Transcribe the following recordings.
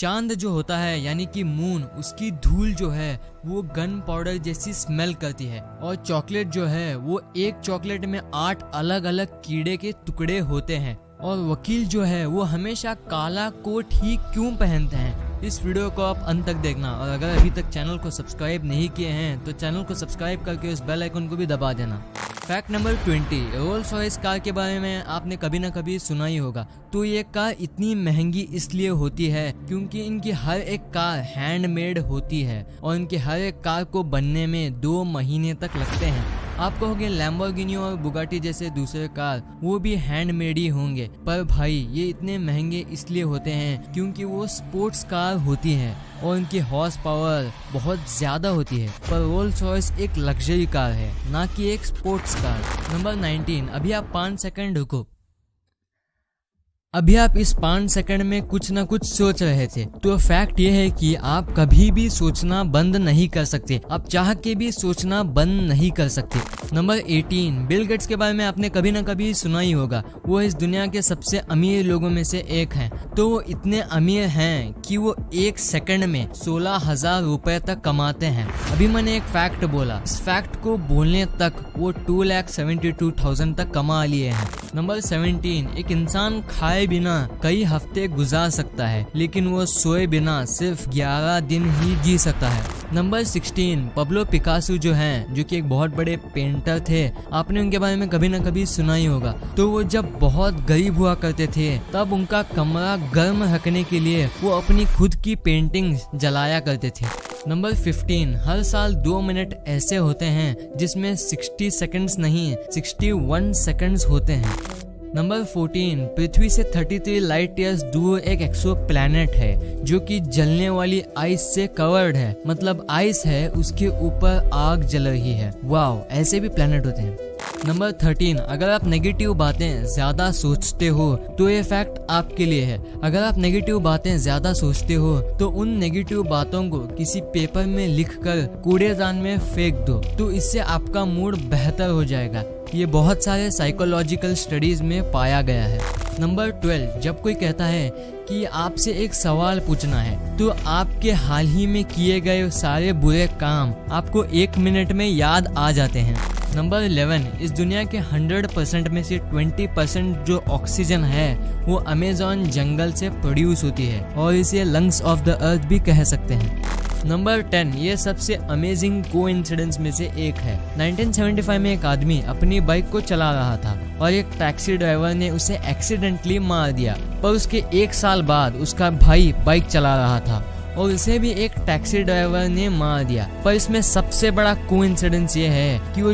चांद जो होता है यानी कि मून, उसकी धूल जो है वो गन पाउडर जैसी स्मेल करती है। और चॉकलेट जो है वो एक चॉकलेट में 8 अलग अलग कीड़े के टुकड़े होते हैं। और वकील जो है वो हमेशा काला कोट ही क्यों पहनते हैं? इस वीडियो को आप अंत तक देखना। और अगर अभी तक चैनल को सब्सक्राइब नहीं किए हैं तो चैनल को सब्सक्राइब करके उस बेल आइकन को भी दबा देना। Fact number 20, Rolls Royce car के बारे में आपने कभी ना कभी सुना ही होगा। तो ये कार इतनी महंगी इसलिए होती है क्योंकि इनकी हर एक कार हैंडमेड होती है और इनके हर एक कार को बनने में 2 महीने तक लगते हैं। आप कहोगे लैम्बोर्गिनी और बुगाटी जैसे दूसरे कार वो भी हैंडमेड ही होंगे, पर भाई ये इतने महंगे इसलिए होते हैं क्योंकि वो स्पोर्ट्स कार होती हैं और इनकी हॉर्स पावर बहुत ज्यादा होती है। पर रोल्स रॉयस एक लग्जरी कार है, ना कि एक स्पोर्ट्स कार। नंबर 19, अभी आप 5 सेकंड रुको। अभी आप इस 5 सेकंड में कुछ ना कुछ सोच रहे थे। तो फैक्ट ये है कि आप कभी भी सोचना बंद नहीं कर सकते, आप चाह के भी सोचना बंद नहीं कर सकते। नंबर 18, बिल गेट्स के बारे में आपने कभी ना कभी सुना ही होगा। वो इस दुनिया के सबसे अमीर लोगों में से एक हैं। तो वो इतने अमीर हैं कि वो 1 सेकंड में 16,000 रुपए तक कमाते हैं। अभी मैंने एक फैक्ट बोला, इस फैक्ट को बोलने तक वो 2,72,000 तक कमा लिए हैं। नंबर 17, एक इंसान खाए बिना कई हफ्ते गुजार सकता है लेकिन वो सोए बिना सिर्फ 11 दिन ही जी सकता है। नंबर 16, पब्लो पिकासो जो हैं, जो कि एक बहुत बड़े पेंटर थे, आपने उनके बारे में कभी ना कभी सुना ही होगा। तो वो जब बहुत गरीब हुआ करते थे तब उनका कमरा गर्म रखने के लिए वो अपनी खुद की पेंटिंग्स जलाया करते थे। नंबर 15, हर साल 2 मिनट ऐसे होते हैं जिसमें 60 सेकंड्स नहीं 61 सेकंड्स होते हैं। नंबर 14, पृथ्वी से 33 लाइट ईयर्स दूर एक एक्सो प्लैनेट है जो कि जलने वाली आइस से कवर्ड है। मतलब आइस है, उसके ऊपर आग जल रही है। वाओ, ऐसे भी प्लैनेट होते हैं। नंबर 13, अगर आप नेगेटिव बातें ज्यादा सोचते हो तो ये फैक्ट आपके लिए है। अगर आप नेगेटिव बातें ज्यादा सोचते हो तो उन नेगेटिव बातों को किसी पेपर में लिखकर कूड़ेदान में फेंक दो, तो इससे आपका मूड बेहतर हो जाएगा। ये बहुत सारे साइकोलॉजिकल स्टडीज में पाया गया है। नंबर 12, जब कोई कहता है कि आपसे एक सवाल पूछना है तो आपके हाल ही में किए गए सारे बुरे काम आपको 1 मिनट में याद आ जाते हैं। नंबर 11, इस दुनिया के 100% में से 20% जो ऑक्सीजन है वो अमेज़न जंगल से प्रोड्यूस होती है और इसे लंग्स ऑफ द अर्थ भी कह सकते हैं। नंबर 10, ये सबसे अमेजिंग कोइंसिडेंस में से एक है। 1975 में एक आदमी अपनी बाइक को चला रहा था और एक टैक्सी ड्राइवर ने उसे एक्सीडेंटली मार दिया। पर उसके 1 साल बाद उसका भाई बाइक चला रहा था और उसे भी एक टैक्सी ड्राइवर ने मार दिया। पर इसमें सबसे बड़ा कोइंसिडेंस ये है कि वो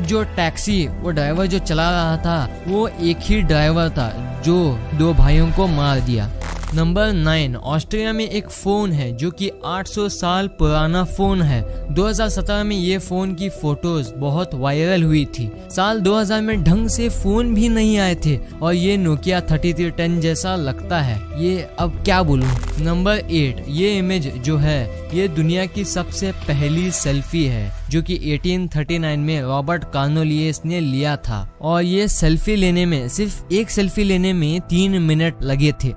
ड्राइवर जो चला रहा था वो एक ही ड्राइवर था जो 2 भाइयों को मार दिया। नंबर 9, ऑस्ट्रिया में एक फोन है जो कि 800 साल पुराना फोन है। 2017 में ये फोन की फोटोज बहुत वायरल हुई थी। साल 2000 में ढंग से फोन भी नहीं आए थे और ये नोकिया 3310 जैसा लगता है। ये अब क्या बोलूं। नंबर 8, ये इमेज जो है ये दुनिया की सबसे पहली सेल्फी है जो कि 1839 में रॉबर्ट कार्नोलियस ने लिया था और ये सेल्फी लेने में सिर्फ एक सेल्फी लेने में 3 मिनट लगे थे।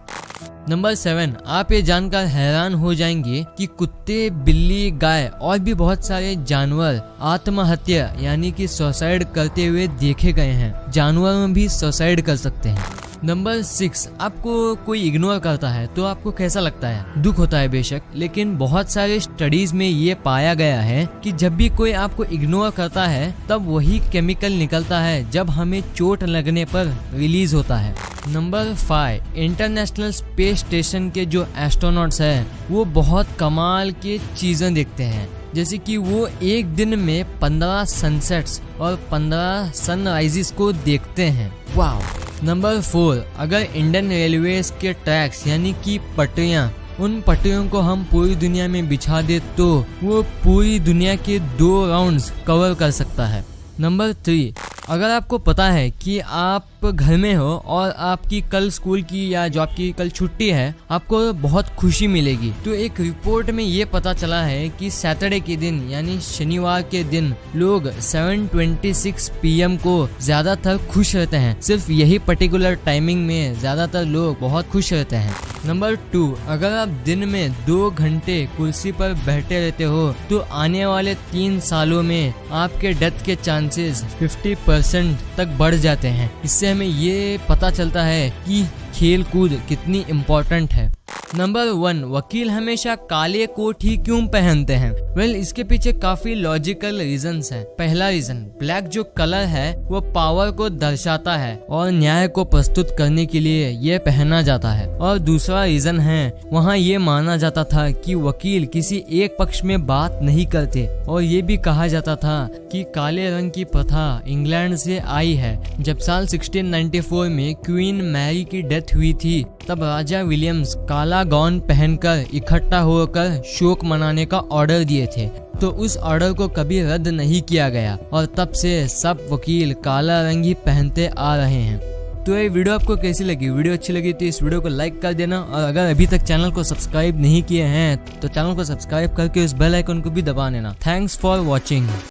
नंबर 7, आप ये जानकर हैरान हो जाएंगे कि कुत्ते, बिल्ली, गाय और भी बहुत सारे जानवर आत्महत्या यानी कि सुसाइड करते हुए देखे गए हैं। जानवर भी सुसाइड कर सकते हैं। नंबर 6, आपको कोई इग्नोर करता है तो आपको कैसा लगता है? दुख होता है बेशक, लेकिन बहुत सारे स्टडीज में ये पाया गया है कि जब भी कोई आपको इग्नोर करता है तब वही केमिकल निकलता है जब हमें चोट लगने पर रिलीज होता है। नंबर 5, इंटरनेशनल स्पेस स्टेशन के जो एस्ट्रोनॉट्स हैं वो बहुत कमाल के चीजें देखते हैं, जैसे कि वो एक दिन में 15 सनसेट्स और 15 सनराइजेस को देखते हैं। वाओ। नंबर 4, अगर इंडियन रेलवेज के ट्रैक्स यानी कि पटरियां, उन पटरियों को हम पूरी दुनिया में बिछा दे तो वो पूरी दुनिया के 2 राउंड्स कवर कर सकता है। नंबर 3, अगर आपको पता है कि आप घर में हो और आपकी कल स्कूल की या जॉब की कल छुट्टी है, आपको बहुत खुशी मिलेगी। तो एक रिपोर्ट में ये पता चला है कि सैटरडे के दिन यानी शनिवार के दिन लोग 7:26 PM को ज्यादातर खुश रहते हैं। सिर्फ यही पर्टिकुलर टाइमिंग में ज्यादातर लोग बहुत खुश रहते हैं। नंबर 2, अगर आप दिन में 2 घंटे कुर्सी पर बैठे रहते हो तो आने वाले 3 सालों में आपके डेथ के चांसेस 50% तक बढ़ जाते हैं। इससे हमें ये पता चलता है कि खेल कूद कितनी इम्पोर्टेंट है। नंबर 1, वकील हमेशा काले कोट ही क्यों पहनते हैं? वेल, इसके पीछे काफी लॉजिकल रीजंस हैं। पहला रीजन, ब्लैक जो कलर है वो पावर को दर्शाता है और न्याय को प्रस्तुत करने के लिए ये पहना जाता है। और दूसरा रीजन है, वहाँ ये माना जाता था कि वकील किसी एक पक्ष में बात नहीं करते और ये भी कहा जाता था कि काले रंग की प्रथा इंग्लैंड से आई है। जब साल 1694 में क्वीन मैरी की डेथ हुई थी, तब राजा विलियम्स काला गाउन पहनकर इकट्ठा होकर शोक मनाने का ऑर्डर दिए थे। तो उस ऑर्डर को कभी रद्द नहीं किया गया और तब से सब वकील काला रंग ही पहनते आ रहे हैं। तो ये वीडियो आपको कैसी लगी? वीडियो अच्छी लगी तो इस वीडियो को लाइक कर देना, और अगर अभी तक चैनल को सब्सक्राइब नहीं किए हैं तो चैनल को सब्सक्राइब करके उस बेल आइकन को भी दबा देना। Thanks for watching.